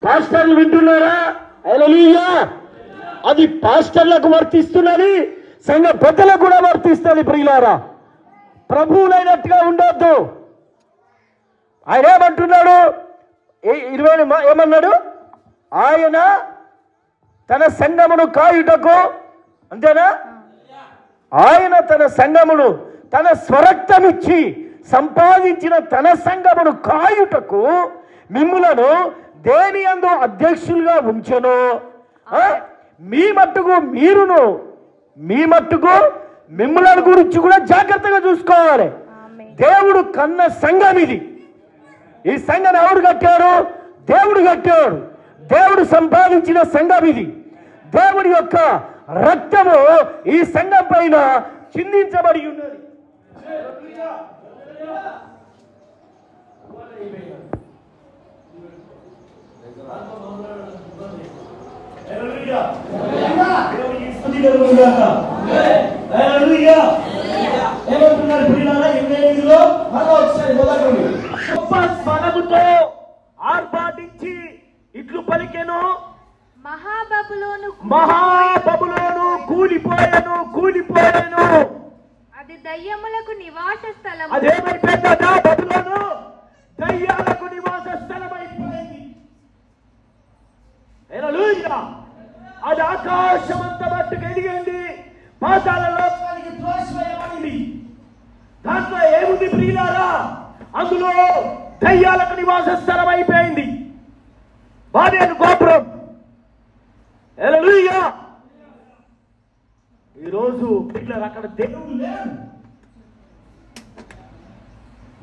పాస్టర్లు వింటున్నారా? హల్లెలూయా. అది పాస్టర్లకు వర్తిస్తున్నది, సంఘ పెద్దలకు కూడా వర్తిస్తుంది. ప్రియులారా, ప్రభువులైనట్టుగా ఉండొద్దు. ఆయన ఏమంటున్నాడు? 20 ఏమన్నాడు? ఆయన తన సంఘమును కాయుటకు, అంతేనా? ఆయన తన సంఘమును తన స్వరక్తమిచ్చి సంపాదించిన తన సంఘమును కాయుటకు మిమ్ములను దేని యందు అధ్యక్షులుగా ఉంచెను. మీ మట్టుకు మిమ్ములను గురించి కూడా జాగ్రత్తగా చూసుకోవాలి. దేవుడు కన్న సంఘం ఇది. ఈ సంఘం ఎవరు కట్టారు? దేవుడు కట్టాడు. దేవుడు సంపాదించిన సంఘం ఇది. దేవుడి యొక్క రక్తము ఈ సంఘం పైన చిందించబడి ఉన్నది. ఏమంటున్నారు ప్రియులారా? 28లో మరో ఒకసారి మొదలుకొని గొప్ప స్వరముతో ఆర్భాటించి ఇట్లు పలికెను, మహాబబులోను కూలిపోయాను. అది దయ్యములకు నివాస స్థలము. అదేమైపోయిందా? బబులోను దయ్యాలకు నివాస స్థలమైపోయింది. హల్లెలూయా. అది ఆకాశమంత మట్టుకు ఎదిగింది, పాతాళ లోకానికి త్రోసివేయబడింది. దాంట్లో ఏముంది ప్రియులారా? అందులో దయ్యాలకు నివాస స్థలం అయిపోయింది, బాబేలు గోపురం. హల్లెలూయా. ఈరోజు పిల్లలు అక్కడ దేవుడు లేడు.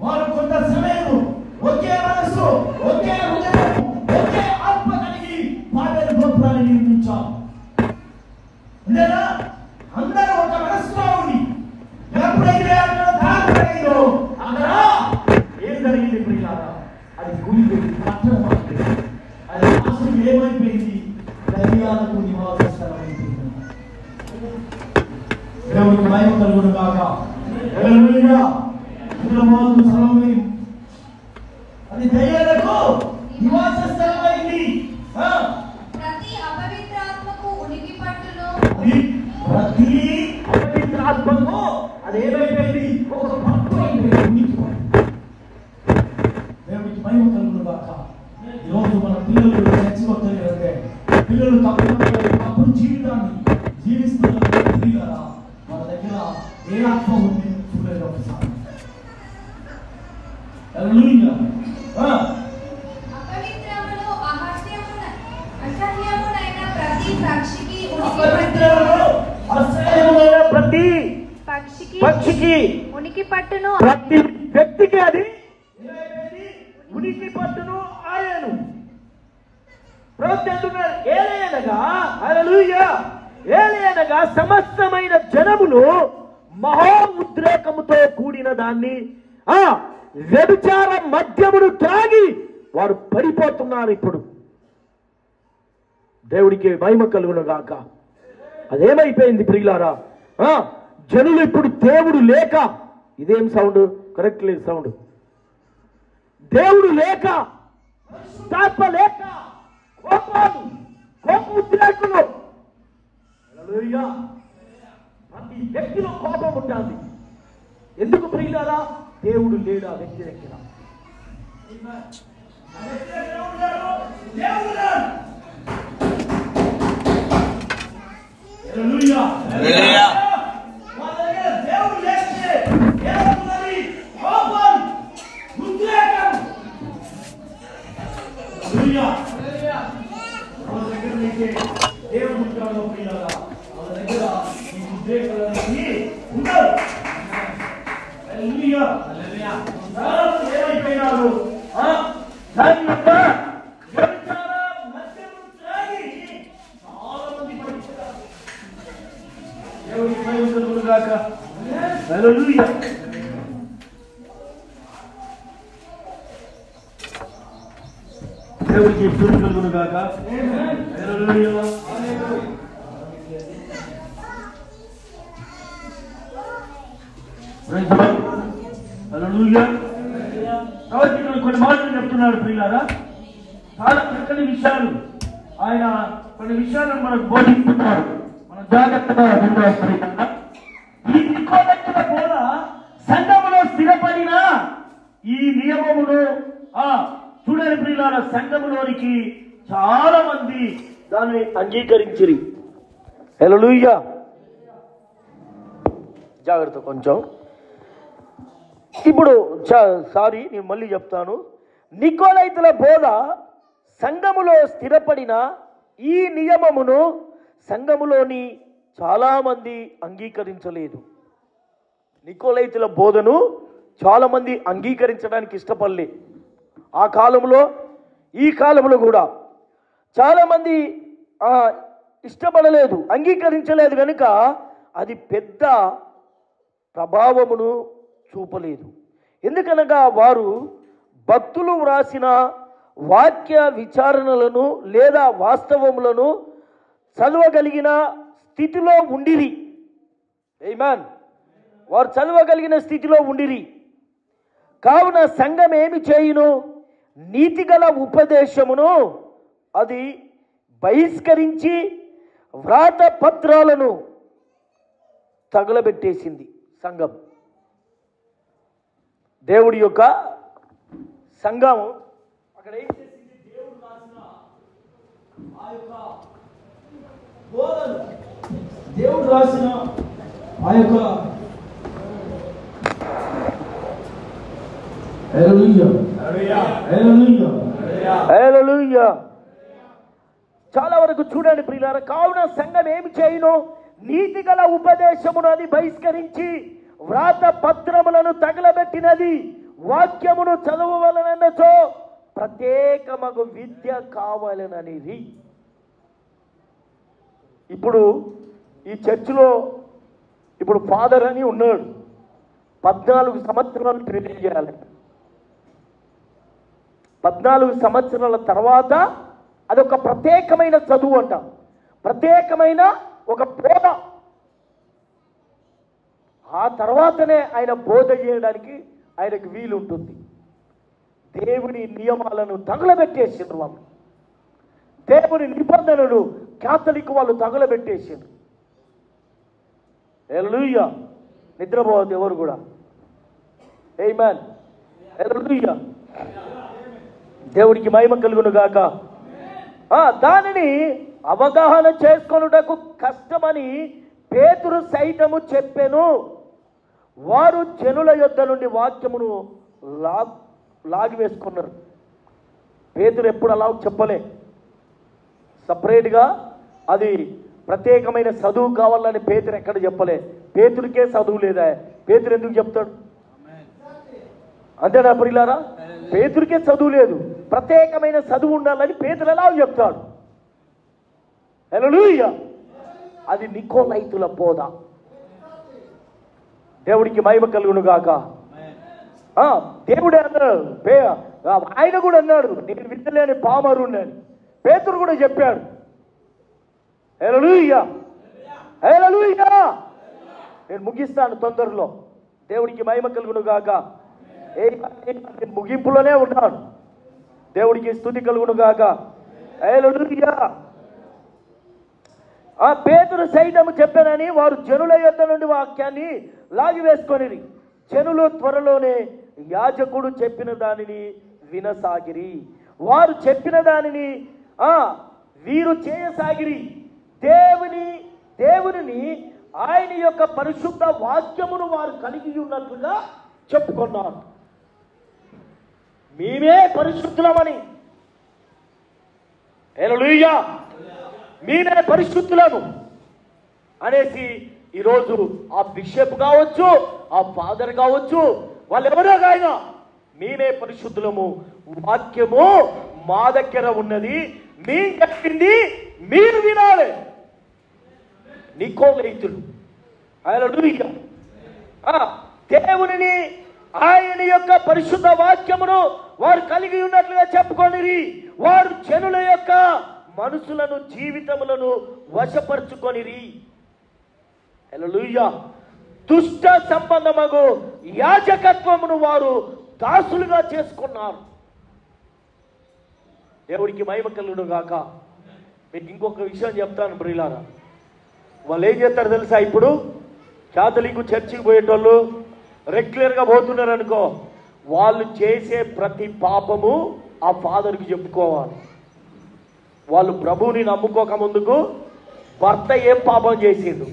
వారు కొంత సమయం ఒకే మనసు, ఒకే హృదయం, ఒకే ఆత్మ కలిగి బాబేలు గోపురాన్ని నిర్మించారు. లేదా అందరూ ఒక మనసులో ఉండి ఎప్పుడైతే అక్కడ దారిలో అక్కడ ఏం జరిగింది ప్రియులారా? అది కూలిపోయింది, పట్టణం అయిపోయింది. అది అసలు ఏమైపోయింది? దయ్యాలకు నివాస స్థలం అయిపోయింది. దేవునికి మహిమ కలుగును గాక. హల్లెలూయా. అది దయ్యాలకు నివాస స్థలం అయింది. ప్రతి అపవిత్రాత్మకు ఉనికి పట్టును. ప్రతి అపవిత్రాత్మకు అది ఏమైపోయింది? ఒక పట్టు అయిపోయింది. దేవునికి మహిమ కలుగును గాక. ఈరోజు మన పిల్లలు చచ్చిపోతే పిల్లలు తప్పుడు జీవితాన్ని జీవిస్తున్నారు. మన దగ్గర ఏ ఆత్మ ఉంది చూడలేదు ఒకసారి. అపవిత్రమును అసహ్యమునైన ప్రతి పక్షికి ఉనికి పట్టును. ప్రతి వ్యక్తికి అది ఉనికి పట్టును ఆయను. ఏలయనగా సమస్తమైన జనములు మహా ఉద్రేకముతో కూడిన దాన్ని వ్యభిచార మద్యమును త్రాగి వారు పడిపోతున్నారు. ఇప్పుడు దేవుడికి మహిమ కలుగును గాక. అదేమైపోయింది ప్రియులారా? జనులు ఇప్పుడు దేవుడు లేక, ఇదేం సౌండ్? కరెక్ట్ లేదు సౌండ్. దేవుడు లేక, తాప లేక, కోపాలు, కోప ఉద్రేకులు. ప్రతి వ్యక్తిలో కోపం ఉంటుంది. ఎందుకు ప్రియులారా? దేవుడు లేడు ఆ వ్యక్తి దగ్గర. దేవుడు లేస్తే కోపం, ఉద్రేకం. దేవుడు ప్రియులారా, వాళ్ళ దగ్గర ఈ ఉద్రేకాలన్నీ ఉండవు. ఏమైపోయినారు? దాని యొక్క మద్యము త్రాగి చాలా మంది పడిపోయారు. దేవుడికి మహిమ కలుగును గాక. హల్లెలూయా. దేవుడికి స్తుతి కలుగును గాక. హల్లెలూయా. హల్లెలూయా. కాబట్టి కొన్ని మాటలు చెప్తున్నాడు ప్రియులారా. చాలా చక్కని విషయాలు ఆయన కొన్ని విషయాలను మనకు బోధిస్తున్నారు. మనం జాగ్రత్తగా వినాలి. ఈ నికోలైతుల బోధ సంఘములో స్థిరపడిన ఈ నియమమును చూడని ప్రియులారా, సంఘములోనికి చాలా మంది దాన్ని అంగీకరించిరి. హల్లెలూయా. జాగ్రత్త కొంచెం. ఇప్పుడు సారీ, నేను మళ్ళీ చెప్తాను. నికోలైతుల బోధ సంఘములో స్థిరపడిన ఈ నియమమును సంఘములోని చాలా మంది అంగీకరించలేదు. నికోలైతుల బోధను చాలా మంది అంగీకరించడానికి ఇష్టపడలే. ఆ కాలంలో ఈ కాలంలో కూడా చాలా మంది ఇష్టపడలేదు, అంగీకరించలేదు. కనుక అది పెద్ద ప్రభావమును చూపలేదు. ఎందుకనగా వారు భక్తులు వ్రాసిన వాక్య విచారణలను లేదా వాస్తవములను చదవగలిగిన స్థితిలో ఉండిరి. ఆమేన్. వారు చదవగలిగిన స్థితిలో ఉండిరి. కావున సంఘం ఏమి చేయును? నీతిగల ఉపదేశమును అది బహిష్కరించి వ్రాత పత్రాలను తగులబెట్టేసింది. సంఘం, దేవుడి యొక్క సంఘం అక్కడ ఏం చేసింది? దేవుడు రాసిన ఆ యొక్క బోధను, దేవుడు రాసిన ఆ యొక్క హల్లెలూయా హల్లెలూయా హల్లెలూయా చాలా వరకు చూడండి ప్రియులారా. కావున సంఘం ఏమి చేయును? నీతిగల ఉపదేశమును అది బహిష్కరించి వ్రాత పత్రములను తగలబెట్టినది. వాక్యమును చదవవలనచో ప్రత్యేకమగు విద్య కావాలననిది. ఇప్పుడు ఈ చర్చిలో ఇప్పుడు ఫాదర్ అని ఉన్నాడు. 14 సంవత్సరాలు ట్రైనింగ్ చేయాలి. 14 సంవత్సరాల తర్వాత అదొక ప్రత్యేకమైన చదువు అంట, ప్రత్యేకమైన ఒక బోధ. ఆ తర్వాతనే ఆయన బోధ చేయడానికి ఆయనకు వీలు ఉంటుంది. దేవుని నియమాలను తగులబెట్టేసిండ్రు వాళ్ళు. దేవుని నిబంధనలు క్యాథలిక్ వాళ్ళు తగులబెట్టేసిండ్రు. హల్లెలూయా. నిద్రపోవద్దు ఎవరు కూడా. ఆమేన్. హల్లెలూయా. దేవుడికి మహిమ కలుగును గాక. దానిని అవగాహన చేసుకొనుటకు కష్టమని పేతురు సైతము చెప్పెను. వారు జనుల యొద్ద నుండి వాక్యమును లాగివేసుకున్నారు. పేతురు ఎప్పుడు అలా చెప్పలే. సపరేట్గా అది ప్రత్యేకమైన చదువు కావాలని పేతురు ఎక్కడ చెప్పలే. పేతురికే చదువు లేదా? పేతురు ఎందుకు చెప్తాడు? అంతేనా ప్రియులారా? పేతురికే చదువు లేదు, ప్రత్యేకమైన చదువు ఉండాలని పేతురు ఎలా చెప్తాడు? హల్లెలూయా. అది నికోలైతుల బోధ. దేవుడికి మహిమ కలుగును గాక. దేవుడే అన్నాడు, ఆయన కూడా అన్నాడు, నేను విత్తలేని పామరుణ్ణి అని పేతురు కూడా చెప్పాడు. హల్లెలూయా హల్లెలూయా. నేను ముగిస్తాను తొందరలో. దేవుడికి మహిమ కలుగును గాక. నేను ముగింపులోనే ఉన్నాను. దేవుడికి స్తుతి కలుగును గాక. హల్లెలూయా. ఆ పేతురు సైతము చెప్పానని వారు జనుల యొద్ద నుండి వాక్యాన్ని లాగివేసుకొనిరి. జనులు త్వరలోనే యాజకుడు చెప్పిన దానిని వినసాగిరి. వారు చెప్పిన దానిని వీరు చేయసాగిరి. దేవునిని ఆయన యొక్క పరిశుద్ధ వాక్యమును వారు కలిగి ఉన్నట్లుగా చెప్పుకున్నారు. మేమే పరిశుద్ధులమని. హల్లెలూయా. మేమే పరిశుద్ధులము అనేసి ఈరోజు ఆ బిషప్ కావచ్చు, ఆ ఫాదర్ కావచ్చు, వాళ్ళు ఎవరో కాయినా మేమే పరిశుద్ధులము, వాక్యము మా దగ్గర ఉన్నది, మేము చెప్పింది మీరు వినాలి. నికోలైతులు హల్లెలూయా. దేవునిని ఆయన యొక్క పరిశుద్ధ వాక్యమును వారు కలిగి ఉన్నట్లుగా చెప్పుకొనిరి. వారు జనుల యొక్క మనసులను, జీవితములను వశపరుచుకొనిరి. హల్లెలూయా. దుష్ట సంబంధమగు యాజకత్వమును వారు దాసులుగా చేసుకున్నారు. దేవుడికి మహిమ కలుగును గాక. మీకు ఇంకొక విషయం చెప్తాను ప్రియులారా. వాళ్ళు ఏం చేస్తారు తెలుసా? ఇప్పుడు క్యాథలిక్ చర్చికి పోయేటోళ్ళు రెగ్యులర్గా పోతున్నారు అనుకో, వాళ్ళు చేసే ప్రతి పాపము ఆ ఫాదర్కి చెప్పుకోవాలి. వాళ్ళు ప్రభువుని నమ్ముకోక ముందుకు భర్త ఏం పాపం చేసిండు,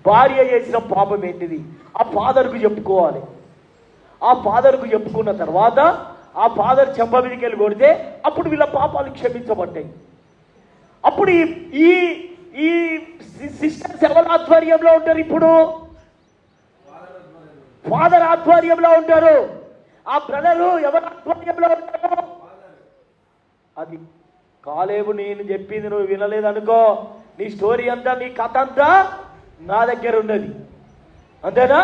భార్య చేసిన పాపం ఏంటిది, ఆ ఫాదర్కు చెప్పుకోవాలి. ఆ ఫాదర్కు చెప్పుకున్న తర్వాత ఆ ఫాదర్ చెంప మీదకి వెళ్ళి కొడితే అప్పుడు వీళ్ళ పాపాలు క్షమించబడ్డాయి. అప్పుడు ఈ ఈ సిస్టర్స్ ఎవరి ఆధ్వర్యంలో ఉంటారు? ఇప్పుడు ఫాదర్ ఆధ్వర్యంలో ఉంటారు. ఆ బ్రదరు ఎవరి ఆధ్వర్యంలో ఉంటారు? అది కాలేబు, నేను చెప్పింది నువ్వు వినలేదనుకో, నీ స్టోరీ అంతా, నీ కథ అంతా నా దగ్గర ఉన్నది, అంతేనా?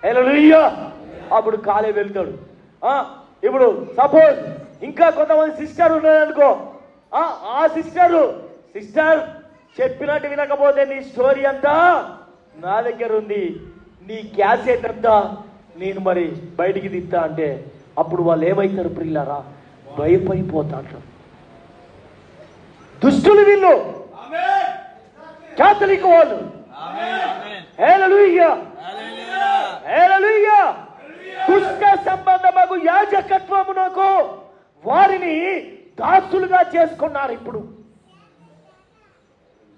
హల్లెలూయా. అప్పుడు కాలేబు వెళ్తాడు. ఇప్పుడు సపోజ్ ఇంకా కొంతమంది సిస్టర్ ఉన్నదనుకో, ఆ సిస్టర్ చెప్పినట్టు వినకపోతే నీ స్టోరీ అంతా నా దగ్గర ఉంది, నీ క్యాసెట్ అంతా నేను మరి బయటికి తిత్తా అంటే అప్పుడు వాళ్ళు ఏమవుతారు ప్రియులారా? భయపడిపోతారు. దుష్టులు వీళ్ళు, క్యాథలిక్ వాళ్ళు. హల్లెలూయా, హల్లెలూయా. దుష్ట సంబంధమగు యాజకత్వమునకు వారిని దాసులుగా చేసుకున్నారు. ఇప్పుడు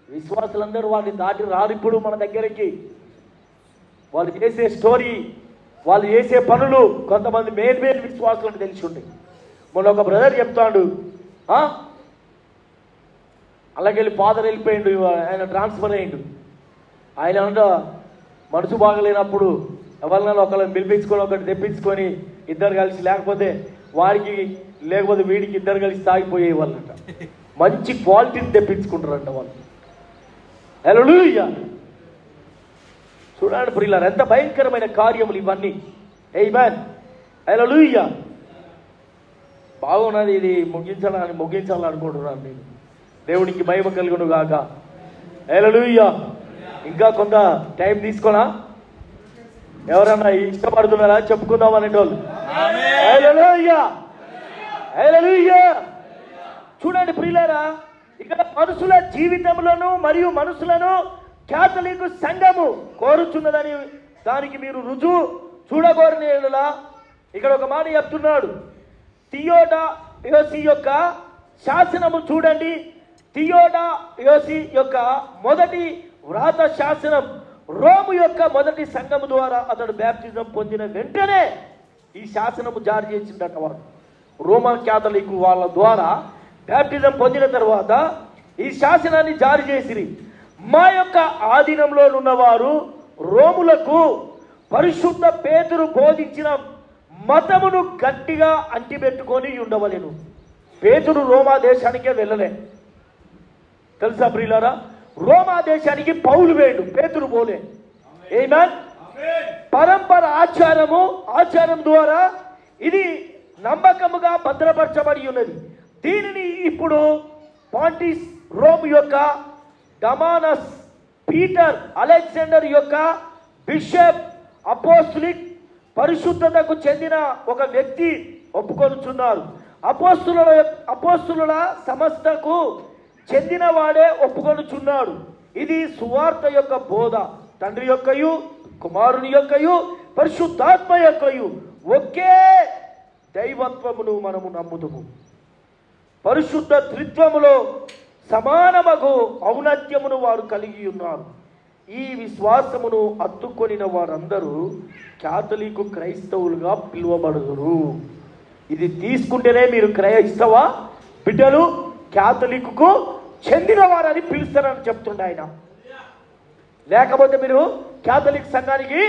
విశ్వాసులందరూ వారిని దాటి రారు ఇప్పుడు మన దగ్గరికి. వాళ్ళు చేసే స్టోరీ, వాళ్ళు చేసే పనులు కొంతమంది మెయిన్ విశ్వాసులకు తెలిసి ఉంటాయి. మొన్న ఒక బ్రదర్ చెప్తాడు, అలాగెళ్ళి ఫాదర్ వెళ్ళిపోయిండు, ఆయన ట్రాన్స్ఫర్ అయ్యిండు. ఆయన అంట మనసు బాగలేనప్పుడు ఎవరినైనా ఒకళ్ళని పిలిపించుకొని ఒకటి తెప్పించుకొని ఇద్దరు కలిసి, లేకపోతే వాడికి లేకపోతే వీడికి ఇద్దరు కలిసి తాగిపోయే వాళ్ళంట. మంచి క్వాలిటీని తెప్పించుకుంటారంట వాళ్ళు. హల్లెలూయా. చూడండి ప్రియులారా, ఎంత భయంకరమైన కార్యములు ఇవన్నీ. ఆమేన్. హల్లెలూయా. బాగున్నది, ఇది ముగించాలనుకుంటున్నాను నేను. దేవునికి మహిమ కలుగును గాక. హల్లెలూయా. ఇంకా కొంత టైం తీసుకోనా? ఎవరన్నా ఇష్టపడుతున్నారా చెప్పుకుందాం అనేటోళ్ళు? హల్లెలూయా, హల్లెలూయా. చూడండి ప్రియులారా, ఇక్కడ మనుషుల జీవితంలోను మరియు మనుషులను క్యాథలిక్ సంఘము కోరుచున్నదని దానికి మీరు రుజువు చూడగోరిన యెడల ఇక్కడ ఒక మాట చెప్తున్నాడు. థియోడాయోసి యొక్క శాసనము చూడండి. థియోడాయోసి యొక్క మొదటి వ్రాత శాసనం రోము యొక్క మొదటి సంఘము ద్వారా అతడు బ్యాప్టిజం పొందిన వెంటనే ఈ శాసనము జారీ చేసిందట. వాడు రోమన్ క్యాథలిక్ వాళ్ళ ద్వారా బ్యాప్టిజం పొందిన తర్వాత ఈ శాసనాన్ని జారీ చేసిరి. మా యొక్క ఆధీనంలో ఉన్నవారు రోములకు పరిశుద్ధ పేతురు బోధించిన మతమును గట్టిగా అంటిపెట్టుకొని ఉండవలెను. పేతురు రోమా దేశానికే వెళ్ళలే, తెలుసా ప్రియులారా? రోమా దేశానికి పౌలు వేడు, పేతురు పోలే. ఆమేన్. పరంపర ఆచారం ద్వారా ఇది నమ్మకముగా భద్రపరచబడి ఉన్నది. దీనిని ఇప్పుడు పాంటిస్ రోమ్ యొక్క డమానస్ పీటర్ అలెగ్జాండర్ యొక్క బిషప్ అపోస్తలిక్ పరిశుద్ధతకు చెందిన ఒక వ్యక్తి ఒప్పుకొనుచున్నారు. అపోస్తుల సంస్థకు చెందిన వాడే ఒప్పుకొనుచున్నాడు. ఇది సువార్త యొక్క బోధ, తండ్రి యొక్కయు కుమారుని యొక్కయు పరిశుద్ధాత్మ యొక్కయు ఒకే దైవత్వమును మనము నమ్ముదుము. పరిశుద్ధ త్రిత్వములో సమానమగు ఔన్నత్యమును వారు కలిగి ఉన్నారు. ఈ విశ్వాసమును అత్తుకొనిన వారందరూ క్యాథలిక్ క్రైస్తవులుగా పిలువబడుదురు. ఇది తీసుకుంటేనే మీరు క్రైస్తవ బిడ్డలు, క్యాథలిక్కు చెందిన వారని పిలుస్తారని చెప్తుండే ఆయన. లేకపోతే మీరు క్యాథలిక్ సంఘానికి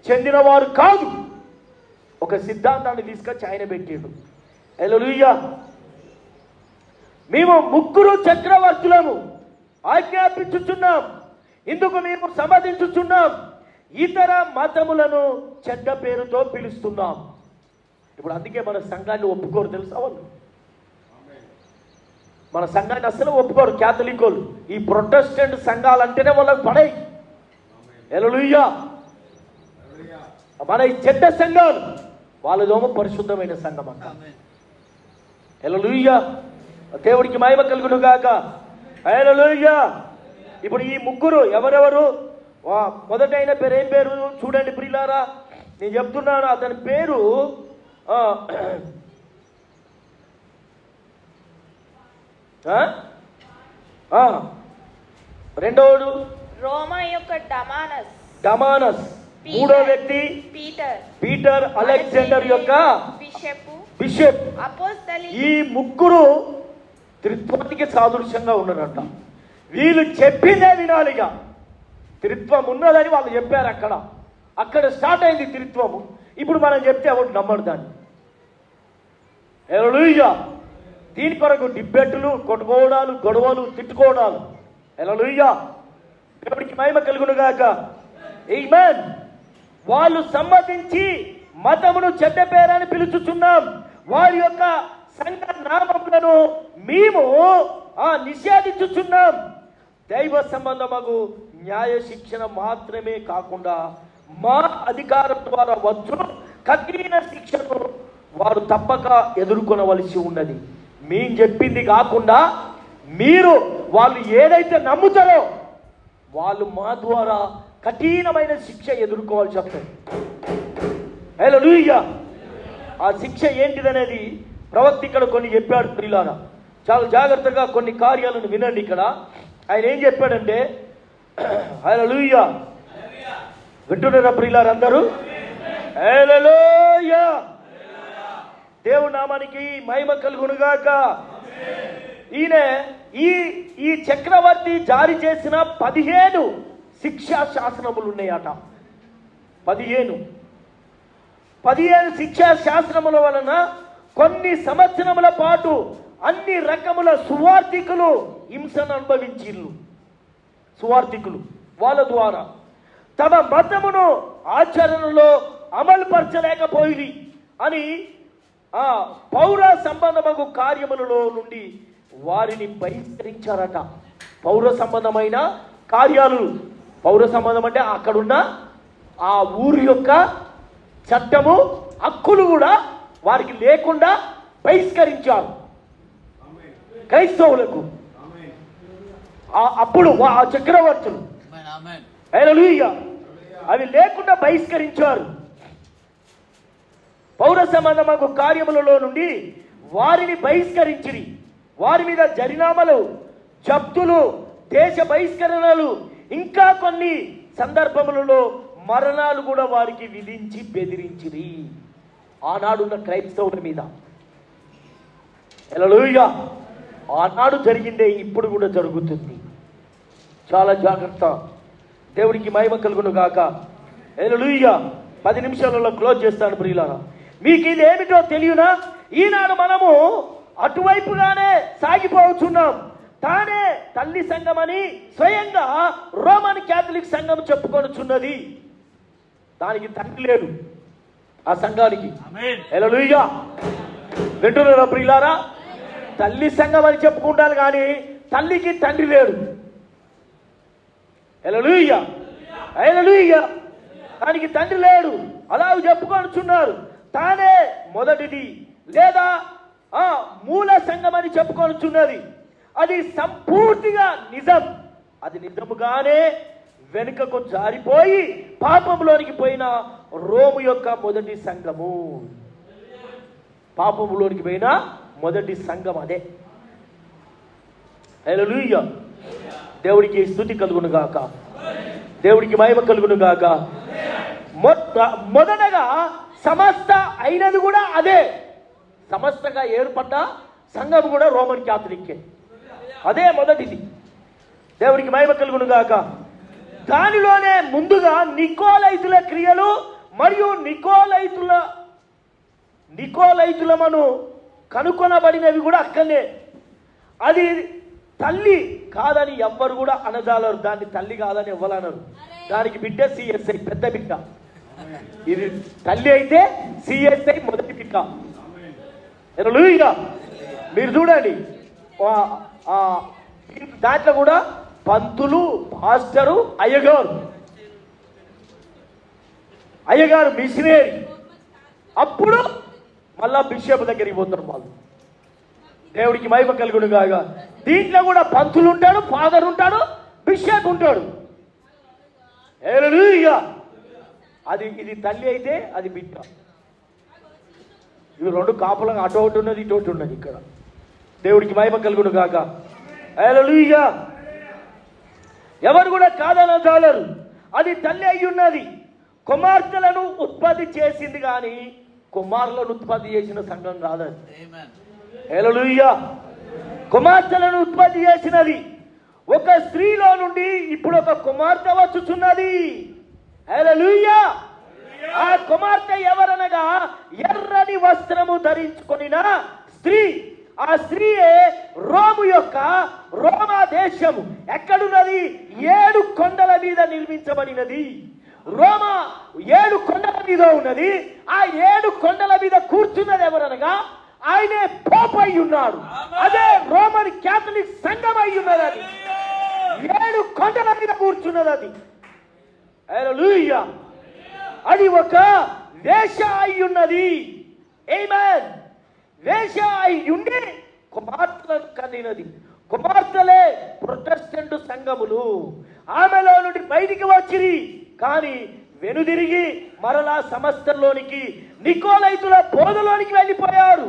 చెందిన వారు కాదు. ఒక సిద్ధాంతాన్ని తీసుకొచ్చి ఆయన పెట్టాడు. హల్లెలూయా. మేము ముగ్గురు చక్రవర్తులము ఆజ్ఞాపించుచున్నాం, ఇందుకు మేము సమ్మతించుచున్నాం, ఇతర మతములను చెడ్డ పేరుతో పిలుస్తున్నాం. ఇప్పుడు అందుకే మన సంఘాన్ని ఒప్పుకోరు, తెలుసా? వాళ్ళు మన సంఘాన్ని అస్సలు ఒప్పుకోరు క్యాథలిక్ వాళ్ళు. ఈ ప్రొటెస్టెంట్ సంఘాలంటేనే వాళ్ళకి పడై. హల్లెలూయా. మన ఈ చెడ్డ సంఘాలు వాళ్ళదేమో పరిశుద్ధమైన సంఘం అంట. హల్లెలూయా. దేవుడికి మహిమ కలుగును గాక. హల్లెలూయా. ఇప్పుడు ఈ ముగ్గురు ఎవరెవరు? మొదటి అయిన పేరు ఏం పేరు చూడండి ప్రియులారా, నేను చెప్తున్నాను. అతని పేరు రెండవడు రోమా యొక్క డమానస్. మూడో వ్యక్తి పీటర్ అలెగ్జాండర్ యొక్క బిషప్. ఈ ముగ్గురు త్రిత్వానికి సాదృశ్యంగా ఉన్నారంట. వీళ్ళు చెప్పిందే వినాలిగా. త్రిత్వం ఉన్నదని వాళ్ళు చెప్పారు. అక్కడ స్టార్ట్ అయింది త్రిత్వము. ఇప్పుడు మనం చెప్తే ఎవరు నమ్మడు దాన్ని. హల్లెలూయా. దీని కొరకు డిబేట్లు, కొట్టుకోవడాలు, గొడవలు, తిట్టుకోవడాలు. హల్లెలూయా. దేవుడికి మహిమ కలుగును గాక. ఆమేన్. వాళ్ళు సమ్మతించి మతమును చెడ్డ పేరని పిలుచుచున్నాం, వారి యొక్క సంఘ నామములను మేము నిషేధించుచున్నాం. దైవ సంబంధమగు న్యాయ శిక్షణ మాత్రమే కాకుండా మా అధికారం ద్వారా వచ్చు కఠిన శిక్షను వారు తప్పక ఎదుర్కొనవలసి ఉన్నది. మేము చెప్పింది కాకుండా వాళ్ళు ఏదైతే నమ్ముతారో వాళ్ళు మా ద్వారా కఠినమైన శిక్ష ఎదుర్కోవాల్సి వస్తుంది. హల్లెలూయా. ఆ శిక్ష ఏంటిదనేది ప్రవక్త ఇక్కడ కొన్ని చెప్పాడు ప్రియులారా. చాలా జాగ్రత్తగా కొన్ని కార్యాలను వినండి. ఇక్కడ ఆయన ఏం చెప్పాడంటే, హల్లెలూయా, వింటున్నారా ప్రియులారా అందరూ? హల్లెలూయా. దేవుని నామానికి మహిమ కలుగునుగాక. ఈయన ఈ చక్రవర్తి జారీ చేసిన 15 శిక్షా శాసనములు ఉన్నాయట. 15 శిక్షా శాసనముల వలన కొన్ని సంవత్సరముల పాటు అన్ని రకముల సువార్థికులు హింసను అనుభవించిర్రు. సువార్థికులు వాళ్ళ ద్వారా తమ మతమును ఆచరణలో అమలు పరచలేకపోయి అని పౌర సంబంధమగు కార్యములలో నుండి వారిని బహిష్కరించారట. పౌర సంబంధమైన కార్యాలు, పౌర సంబంధం అంటే అక్కడున్న ఆ ఊరి యొక్క చట్టము, హక్కులు కూడా వారికి లేకుండా బహిష్కరించారు క్రైస్తవులకు. అప్పుడు ఆ చక్రవర్తులు హల్లెలూయా అవి లేకుండా బహిష్కరించారు. పౌర సంబంధమగు కార్యములలో నుండి వారిని బహిష్కరించిరి. వారి మీద జరినామాలు, జప్తులు, దేశ బహిష్కరణలు, ఇంకా కొన్ని సందర్భములలో మరణాలు కూడా వారికి విధించి బెదిరించిరి. ఆనాడున్న క్రైస్తవుల మీద. హల్లెలూయా. ఆనాడు జరిగిందే ఇప్పుడు కూడా జరుగుతుంది. చాలా జాగ్రత్త. దేవుడికి మహిమ కలుగును గాక. హల్లెలూయా. 10 నిమిషాలలో క్లోజ్ చేస్తాను ప్రియులారా. మీకు ఇది ఏమిటో తెలియనా? ఈనాడు మనము అటువైపుగానే సాగిపోతున్నాం. తానే తల్లి సంఘం అని స్వయంగా రోమన్ క్యాథలిక్ సంఘం చెప్పుకొనుచున్నది. దానికి తండ్రి లేడు ఆ సంఘానికి. హల్లెలూయా. వింటున్నారా ప్రియులారా? తల్లి సంఘం అని చెప్పుకుంటాను కానీ తల్లికి తండ్రి లేడు. హల్లెలూయా. హల్లెలూయా. దానికి తండ్రి లేడు. అలా చెప్పుకొనుచున్నారు. తానే మొదటిది లేదా మూల సంఘం అని చెప్పుకొనుచున్నది. అది సంపూర్తిగా నిజం. అది నిజముగానే వెనుకకు జారిపోయి పాపంలోనికి పోయిన రోము యొక్క మొదటి సంఘము. పాపంలోనికి పోయిన మొదటి సంఘం అదే. హల్లెలూయా. దేవుడికి స్తుతి కలుగును గాక. దేవుడికి మహిమ కలుగును గాక. మొదటగా సమస్త అయినది కూడా అదే. సమస్తగా ఏర్పడ్డ సంఘం కూడా రోమన్ క్యాథలిక్కే. అదే మొదటిది. దేవుడికి మహిమ కలుగును గాక. దానిలోనే ముందుగా నికోలైతుల క్రియలు మరియు నికోలైతులమను కనుకొనబడినవి కూడా అక్కడనే. అది తల్లి కాదని ఎవ్వరు కూడా అనజాలరు. దాన్ని తల్లి కాదని ఎవ్వరనరు. దానికి బిడ్డ సిఎస్ఐ, పెద్ద బిడ్డ. ఇది తల్లి అయితే సిఎస్ఐ మొదటి బిడ్డ. హల్లెలూయా. మీరు చూడండి దాంట్లో కూడా పంతులు, పాస్టరు, అయ్యగారు మిషనరీ. అప్పుడు మళ్ళా బిషప్ దగ్గరికి పోతారు వాళ్ళు. దేవుడికి మహిమ కలుగును గాక. దీంట్లో కూడా పంతులు ఉంటాడు, ఫాదర్ ఉంటాడు, బిషప్ ఉంటాడు. హల్లెలూయా. ఇది తల్లి అయితే అది బిడ్డ. ఇవి రెండు కాపులంగా అటు ఒకటి ఉన్నది, ఇటు ఒకటి ఉన్నది. ఇక్కడ దేవుడికి మహిమ కలుగును గాక. హల్లెలూయా. ఎవరు కూడా కాదనజాలరు. అది తల్లి అయి ఉన్నది. కుమార్తెలను ఉత్పత్తి చేసింది కానీ కుమారులను ఉత్పత్తి చేసిన సంఘం రాదని. హల్లెలూయా. కుమార్తెలను ఉత్పత్తి చేసినది. ఒక స్త్రీలో నుండి ఇప్పుడు ఒక కుమార్తె వచ్చుచున్నది. హల్లెలూయా. ఆ కుమార్తె ఎవరనగా ఎర్రని వస్త్రము ధరించుకొనిన స్త్రీ. ఆ స్త్రీయే రోమా దేశము ఎక్కడున్నది? 7 కొండల మీద నిర్మించబడినది. రోమా 7 కొండల మీద ఉన్నది. ఆ 7 కొండల మీద కూర్చున్నది ఎవరనగా ఆయనే పోప్ అయి ఉన్నాడు. అదే రోమన్ క్యాథలిక్ సంఘం అయి ఉన్నది. అది 7 కొండల మీద కూర్చున్నది. అది హల్లెలూయా. అది ఒక వేష అయి ఉన్నది. ఆమేన్. వేష అయి ఉండి కుమార్తెలను కనినది. కుమార్తెలే ప్రొటెస్టెంట్ సంఘములు. ఆమెలో నుండి బయటికి వచ్చిరి కానీ వెనుదిరిగి మరలా సమస్తలోనికి నికోలైతుల బోధలోనికి వెళ్ళిపోయారు.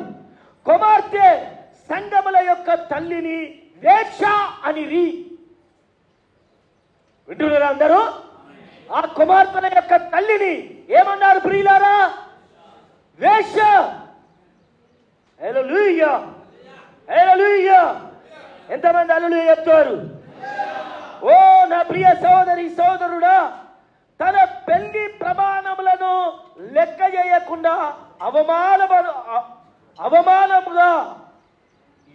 కుమార్తె సంఘముల యొక్క తల్లిని వేష అనిరి. వింటున్నారా అందరూ? ఆ కుమార్తెల యొక్క తల్లిని ఏమన్నారు ప్రియులారా? వేష. హల్లెలూయా. హల్లెలూయా. ఎంతమంది హల్లెలూయా చెప్తారు? ఓ నా ప్రియ సోదరి సోదరుడా, తన పెళ్లి ప్రమాణములను లెక్క చేయకుండా అవమానముగా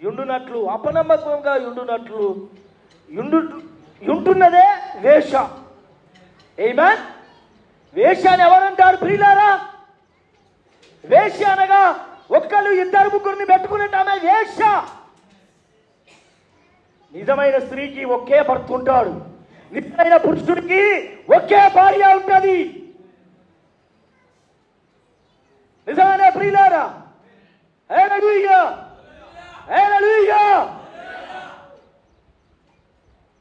యుండునట్లు, అపనమ్మకంగా యుంటున్నదే వేష. ఆమేన్. వేష అని ఎవరంటారు ప్రియులారా? వేష అనగా ఒక్కళ్ళు 2-3 పెట్టుకున్నట్టు ఆమె వేష. నిజమైన స్త్రీకి ఒకే భర్త ఉంటాడు. నిజమైన పురుషుడికి ఒకే భార్య ఉంటుంది. నిజమైన ప్రియులారా? హల్లెలూయా. హల్లెలూయా.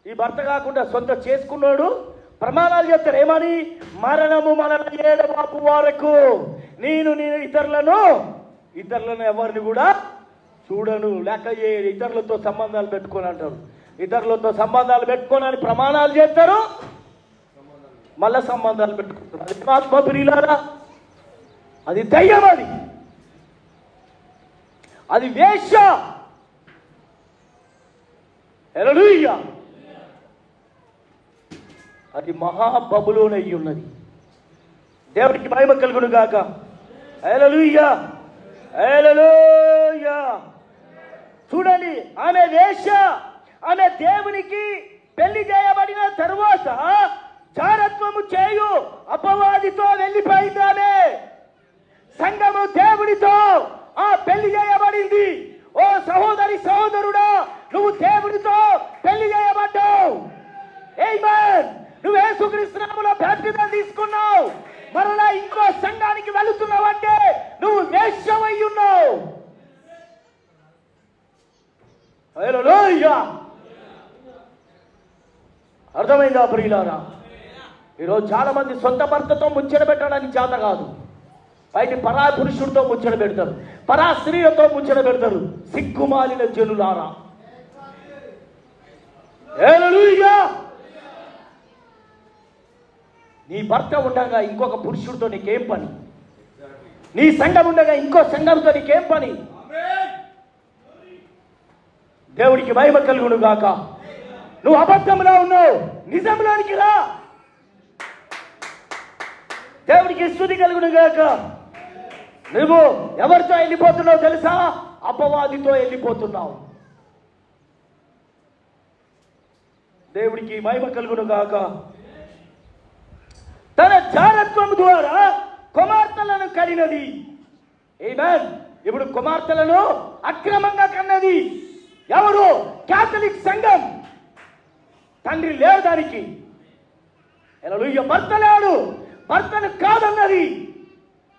ఈ భర్త కాకుండా సొంత చేసుకున్నాడు ప్రమాణాలు చెప్తారు. ఏమని? మరణము మనల్ని ఏడబాపు వరకు నేను ఇతరులను ఎవరిని కూడా చూడను, లెక్క చేయరు, ఇతరులతో సంబంధాలు పెట్టుకొని అంటారు. ఇతరులతో సంబంధాలు పెట్టుకోనని ప్రమాణాలు చేస్తారు, మళ్ళా సంబంధాలు పెట్టుకుంటారు. అది ఆత్మ ప్రియులారా, అది దయ్యం. అది వేష. హల్లెలూయా. అది మహాబబులోనై ఉన్నది. దేవుడికి మహిమ కలుగును గాక. హల్లెలూయా. హల్లెలూయా. చూడండి, ఆమె వేష. ఆమె దేవునికి పెళ్లి చేయబడిన తరువాత జారత్వము చేయు అపవాదితో వెళ్ళిపోయింది. ఆమె సంఘము దేవుడితో పెళ్లి చేయబడింది. ఓ సహోదరి సహోదరుడా, నువ్వు దేవుడితో పెళ్లి చేయబడ్డావు. ఆమేన్. నువ్వు యేసుక్రీస్తు నామములో బాప్తిజం తీసుకున్నావు. మరలా ఇంకో సంఘానికి వెళుతున్నావంటే నువ్వు వేశ్యవై ఉన్నావు. హల్లెలూయా. అర్థమైందా ప్రియులారా? ఈరోజు చాలా మంది సొంత భర్తతో ముచ్చట పెట్టడానికి చేత కాదు, బయట పరా పురుషుడితో ముచ్చట పెడతారు, పరా స్త్రీలతో ముచ్చట పెడతారు. సిగ్గుమాలిన జనులారా. హల్లెలూయా. నీ భర్త ఉండగా ఇంకొక పురుషుడితో నీకేం పని? నీ సంఘం ఉండగా ఇంకో సంఘంతో నీకేం పని? దేవుడికి మహిమ కలుగును గాక. నువ్వు అబద్ధంలో ఉన్నావు, నిజంలోనికి రా. దేవుడికి స్తుతి కలుగును గాక. నువ్వు ఎవరితో వెళ్ళిపోతున్నావు తెలుసా? అపవాదితో వెళ్ళిపోతున్నావు. దేవుడికి మహిమ కలుగును గాక. తన జారత్వం ద్వారా కుమార్తెలను కనినది. ఆమేన్. ఇప్పుడు కుమార్తెలను అక్రమంగా కన్నది ఎవరు? క్యాథలిక్ సంఘం. తండ్రి లేడు దానికి. హల్లెలూయా. భర్త లేడు, భర్తను కాదన్నది.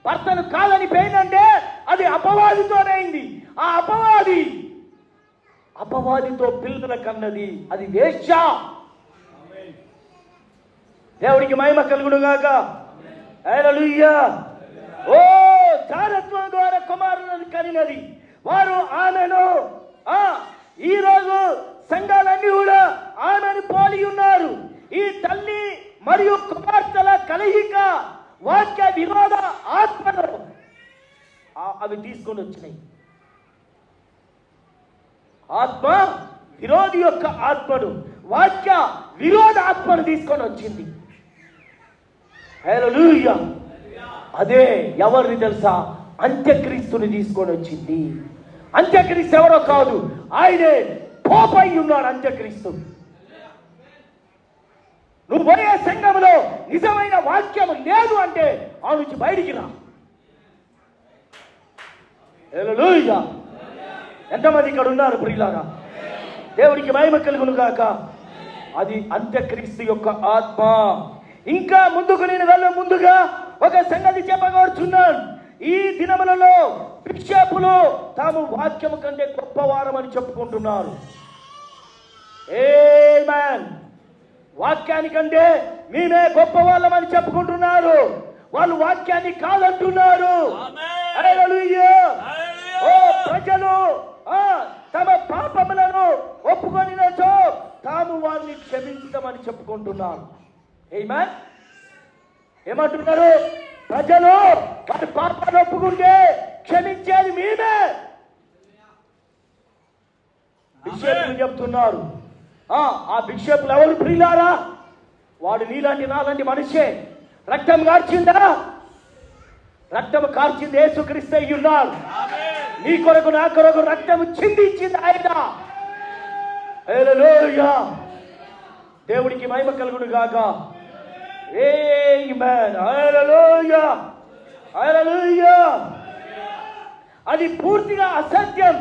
భర్తను కాదని పోయిందంటే అది అపవాదితోనైంది. ఆ అపవాది అపవాదితో పిల్లల కన్నది, అది వేశ్య. దేవుడికి మహిమ కలుగును గాక. హల్లెలూయా. ఓ జారత్వం ద్వారా కుమారులను కనినది, వారు ఆమెను ఈ రోజు సంఘాలన్నీ కూడా ఆమెను పోలి ఉన్నారు. ఈ తల్లి మరియు కుమార్తెల కలయిక వాక్య విరోధ ఆత్మను అవి తీసుకొని వచ్చినాయి. ఆత్మ విరోధి యొక్క ఆత్మను, వాక్య విరోధ ఆత్మను తీసుకొని వచ్చింది. హల్లెలూయా. అదే ఎవరిని తెలుసా? అంత్యక్రీస్తుని తీసుకొని వచ్చింది. అంత్యక్రీస్తు ఎవరో కాదు, ఆయనే పోపై ఉన్నాడు అంత్యక్రీస్తు. నువ్వు పోయే సంఘంలో నిజమైన వాక్యం లేదు అంటే ఆ నుంచి బయటికి రా. హల్లెలూయా. ఎంతమంది ఇక్కడ ఉన్నారు ప్రియులారా? దేవుడికి మహిమ కలుగును గాక. అది అంత్యక్రీస్తు యొక్క ఆత్మ. ఇంకా ముందుకు నేను వెళ్ళే ముందుగా ఒక సంగతి చెప్పగోరుచున్నాను. ఈ దినములలో బిషపులు తాము వాక్యము కంటే గొప్పవారమని చెప్పుకుంటున్నారు. ఆమేన్. వాక్యానికంటే మేమే గొప్ప వాళ్ళమని చెప్పుకుంటున్నారు. వాళ్ళు వాక్యాన్ని కాదంటున్నారు. హల్లెలూయా. ఓ ప్రజలు తమ పాపములను ఒప్పుకొనినచో తాము వారిని క్షమించమని చెప్పుకుంటున్నారు. ఆమేన్. ఏమంటున్నారు? ప్రజలు వారి పాపాలు ఒప్పుకుంటే క్షమించేది మేమే. బిషపులు చెప్తున్నారు. ఆ బిషపులు ఎవరు ప్రియులారా? వాడు నీలాంటి నాలాంటి మనిషే. రక్తం కార్చిందా? రక్తం కార్చింది యేసుక్రీస్తు అయి ఉన్నారు. నీ కొరకు నా కొరకు రక్తం చిందించింది ఆయన. హల్లెలూయా. దేవుడికి మహిమ కలుగును గాక. ఆమేన్. హల్లెలూయా. హల్లెలూయా. అది పూర్తిగా అసత్యం.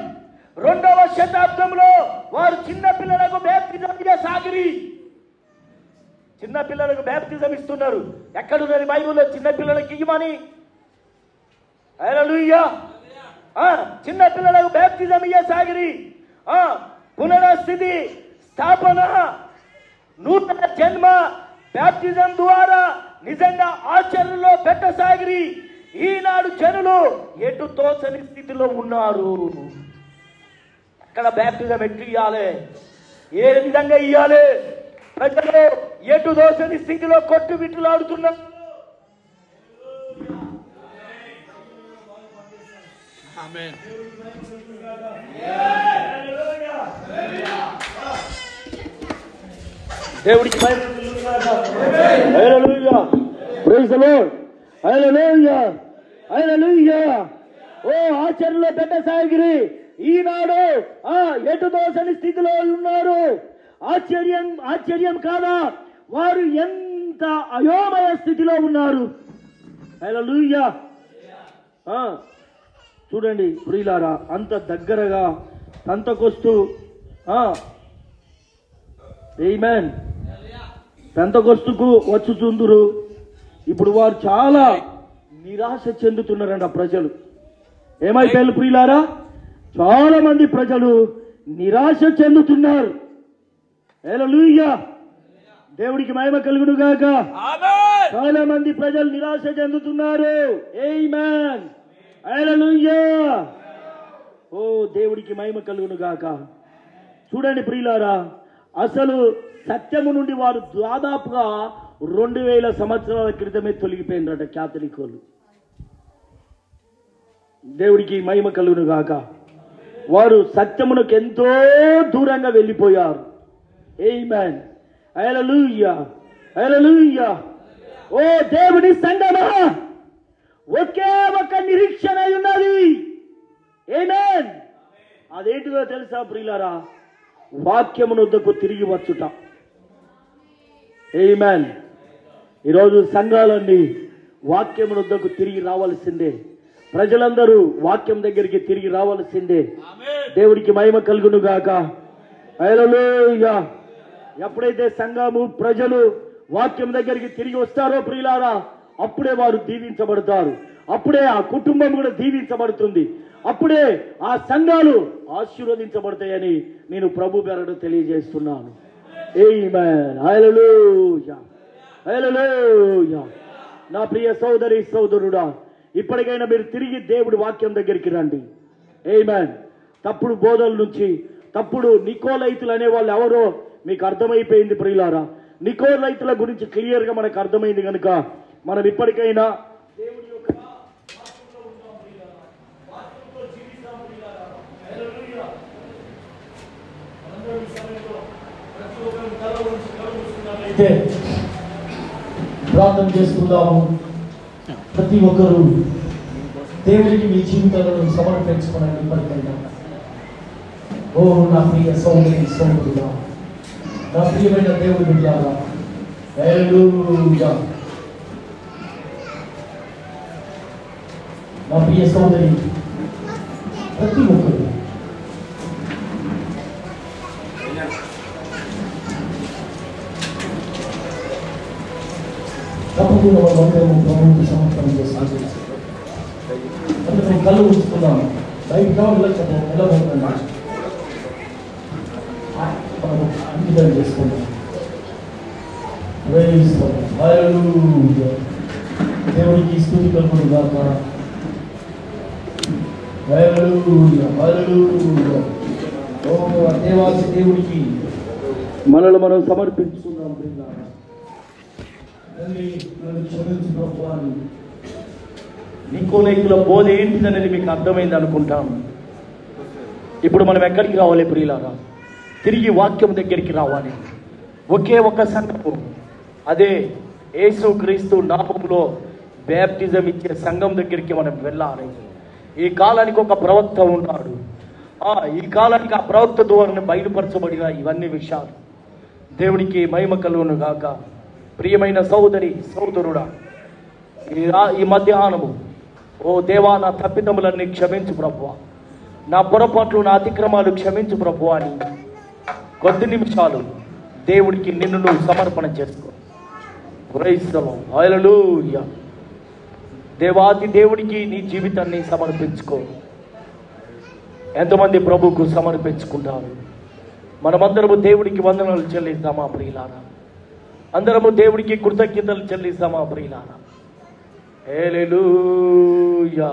2వ శతాబ్దంలో వారు చిన్న పిల్లలకు బాప్తిజం ఇవ్వసాగిరి. చిన్న పిల్లలకు బాప్తిజం ఇస్తున్నారు. ఎక్కడున్నది బైబిల్లో చిన్న పిల్లలకి ఇవ్వమని? హల్లెలూయా. చిన్న పిల్లలకు బాప్తిజం ఇవ్వసాగిరి. పునరస్థితి, స్థాపన, నూతన జన్మ బాప్తిజం ద్వారా నిజంగా ఆచరణలో పెట్టసాగిరి. ఈనాడు జనులు ఎటు తోచని స్థితిలో ఉన్నారు. అక్కడ బాప్తిజం ఎట్లు ఇవ్వాలి, ఏ విధంగా ఇవ్వాలి? ప్రజలు ఎటు తోచని స్థితిలో కొట్టుబిట్టులాడుతున్నారు. దేవుడికి hallelujah. Praise the Lord. Hallelujah. Hallelujah. ఓ ఆచరణలో పెట్టసాగిరి. ఈనాడు ఎటు దోసని స్థితిలో ఉన్నారు. ఆశ్చర్యం కాదా? వారు ఎంత అయోమయ స్థితిలో ఉన్నారు. హల్లెలూయా. చూడండి ప్రియులారా, అంత దగ్గరగా సంతకొస్తూ ఆమేన్ సంతకొస్తుకు వచ్చుచుందురు. ఇప్పుడు వారు చాలా నిరాశ చెందుతున్నారంట ప్రజలు. ఏమైపోయారు ప్రియులారా? చాలా మంది ప్రజలు నిరాశ చెందుతున్నారు. హల్లెలూయా. దేవుడికి మహిమ కలుగును గాక. చాలా మంది ప్రజలు నిరాశ చెందుతున్నారు. ఆమేన్. హల్లెలూయా. ఓ దేవుడికి మహిమ కలుగును గాక. చూడండి ప్రియులారా, అసలు సత్యము నుండి వారు దాదాపుగా 2000 సంవత్సరాల క్రితమే తొలగిపోయిందట క్యాథలిక్ వాళ్ళు. దేవుడికి మహిమ కలుగును గాక. వారు సత్యమునకు ఎంతో దూరంగా వెళ్ళిపోయారు. ఆమేన్. హల్లెలూయా. హల్లెలూయా. ఓ దేవుని సంగమా, ఒకే ఒక నిరీక్షణ ఉన్నది. ఆమేన్. అదేంటిదో తెలుసా ప్రియులారా? వాక్యమునొద్దకు తిరిగి వచ్చుట. ఆమేన్. ఈరోజు సంఘాలన్నీ వాక్యమునొద్దకు తిరిగి రావాల్సిందే. ప్రజలందరూ వాక్యం దగ్గరికి తిరిగి రావాల్సిందే. దేవుడికి మహిమ కలుగును గాక. హల్లెలూయా. ఎప్పుడైతే సంఘము ప్రజలు వాక్యం దగ్గరికి తిరిగి వస్తారో ప్రియులారా, అప్పుడే వారు దీవించబడతారు. అప్పుడే ఆ కుటుంబం కూడా దీవించబడుతుంది. అప్పుడే ఆ సంఘాలు ఆశీర్వదించబడతాయని నేను ప్రభు పేరట తెలియజేస్తున్నాను. ఆమేన్. హల్లెలూయా, హల్లెలూయా. నా ప్రియ సోదరి సోదరుడా, ఇప్పటికైనా మీరు తిరిగి దేవుడి వాక్యం దగ్గరికి రండి. ఆమేన్. తప్పుడు బోధల నుంచి, తప్పుడు నికోలైతులు అనే వాళ్ళు ఎవరో మీకు అర్థమైపోయింది ప్రియులారా. నికోలైతుల గురించి క్లియర్గా మనకు అర్థమైంది కనుక మనం ఇప్పటికైనా దేవుడి యొక్క వాక్యంలో ఉంటాం ప్రియులారా, వాక్యంలో జీవిస్తాం ప్రియులారా. హల్లెలూయా. మనందరం ఈ సమయంలో ప్రతి ఒక్కరు తల వంచి కళ్ళు మూసుకున్నట్లయితే ప్రార్థన చేసుకుందాము. ప్రతి ఒక్కరు దేవుడికి మీ జీవితాలను సమర్పించుకోవడానికి ఇప్పటికైనా. ఓ నా ప్రియ సోదరి సోదరుడా, నా ప్రియమైన దేవుడి బిడ్డలారా, హల్లెలూయా. నా ప్రియ సోదరి, ప్రతి ఒక్కరు తప్పకుండా వాళ్ళందరూ ప్రభువుకి సమర్పణ చేస్తాను. అందుకని కళ్ళు ఉంచుకున్నాను. బయట వెళ్ళబోతున్నా అంకితం చేసుకున్నాను. దేవుడికి స్తుతి కలుగును గాక. హల్లెలూయా, హల్లెలూయా. ఓ దేవాది దేవుడికి మనల్ని మనం సమర్పించుకుందాం ప్రియులారా. నన్ను క్షమించు ప్రభువా. నికోలైతుల బోధ ఏంటిదనేది మీకు అర్థమైంది అనుకుంటాను. ఇప్పుడు మనం ఎక్కడికి రావాలి ప్రియులారా? తిరిగి వాక్యం దగ్గరికి రావాలి. ఒకే ఒక సంఘము, అదే యేసుక్రీస్తు నామములో బ్యాప్టిజం ఇచ్చే సంఘం దగ్గరికి మనం వెళ్ళాలి. ఈ కాలానికి ఒక ప్రవక్త ఉన్నాడు. ఈ కాలానికి ఆ ప్రవక్త ద్వారా బయలుపరచబడిన ఇవన్నీ విషయాలు. దేవుడికి మహిమ కలుగును గాక. ప్రియమైన సోదరి సోదరుడా, ఈ మధ్యాహ్నము ఓ దేవా, నా తప్పిదములన్నీ క్షమించు ప్రభువా, నా పొరపాట్లు నా అతిక్రమాలు క్షమించు ప్రభువా అని కొద్ది నిమిషాలు దేవుడికి నిన్ను నువ్వు సమర్పణ చేసుకో. Praise the Lord. హల్లెలూయా. దేవాది దేవుడికి నీ జీవితాన్ని సమర్పించుకో. ఎంతమంది ప్రభువుకు సమర్పించుకుంటారు? మనమందరము దేవుడికి వందనాలు చెల్లిస్తామా ప్రియులారా? అందరము దేవుడికి కృతజ్ఞతలు చెల్లిస్తామా ప్రియులారా? హల్లెలూయా.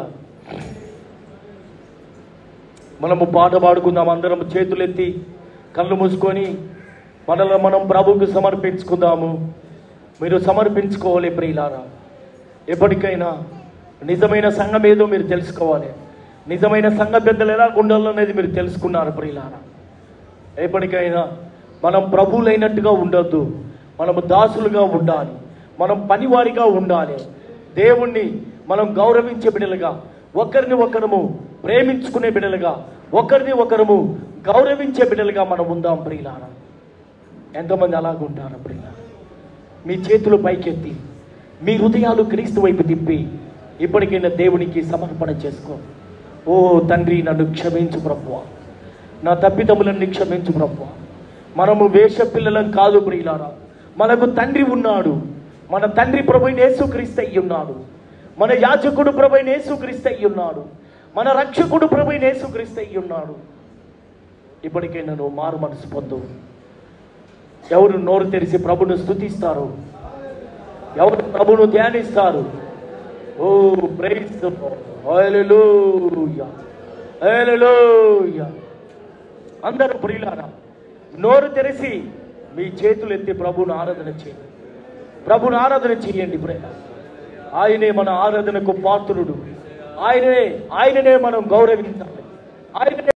మనము పాట పాడుకుందాం. అందరం చేతులెత్తి కళ్ళు మూసుకొని మనల్ని మనం ప్రభువుకు సమర్పించుకుందాము. మీరు సమర్పించుకోవాలి ప్రియులారా. ఎప్పటికైనా నిజమైన సంఘం ఏదో మీరు తెలుసుకోవాలి. నిజమైన సంఘ పెద్దలు ఎలా ఉండాలో అనేది మీరు తెలుసుకున్నారు ప్రియులారా. ఎప్పటికైనా మనం ప్రభువులైనట్టుగా ఉండొద్దు. మనము దాసులుగా ఉండాలి. మనం పనివారిగా ఉండాలి. దేవుణ్ణి మనం గౌరవించే బిడ్డలుగా, ఒకరిని ఒకరము ప్రేమించుకునే బిడ్డలుగా, ఒకరిని ఒకరము గౌరవించే బిడ్డలుగా మనం ఉందాం ప్రియులారా. ఎంతమంది అలాగుంటారు ప్రియులారా? మీ చేతులు పైకెత్తి మీ హృదయాలు క్రీస్తు వైపు తిప్పి ఇప్పటికైనా దేవునికి సమర్పణ చేసుకో. ఓ తండ్రి, నన్ను క్షమించు ప్రభువా, నా తప్పిదములన్నీ క్షమించు ప్రభువా. మనము వేష పిల్లలం కాదు ప్రియులారా. మనకు తండ్రి ఉన్నాడు. మన తండ్రి ప్రభువైన యేసుక్రీస్తు అయి ఉన్నాడు. మన యాజకుడు ప్రభువైన యేసుక్రీస్తు అయి ఉన్నాడు. మన రక్షకుడు ప్రభువైన యేసుక్రీస్తు అయి ఉన్నాడు. ఇప్పటికైనా నువ్వు మారు మనసు పొందు. ఎవరు నోరు తెరిచి ప్రభును స్తుతిస్తారు? ఎవరు ప్రభును ధ్యానిస్తారు? ఓ ప్రైజ్ ది లార్డ్. హల్లెలూయా, హల్లెలూయా. అందరూ ప్రియులారా, నోరు తెరిచి మీ చేతులు ఎత్తి ప్రభువును ఆరాధన చేయండి. ప్రభువును ఆరాధన చేయండి ప్రియులారా. ఆయనే మన ఆరాధనకు పాత్రుడు. ఆయననే మనం గౌరవించాలి. ఆయననే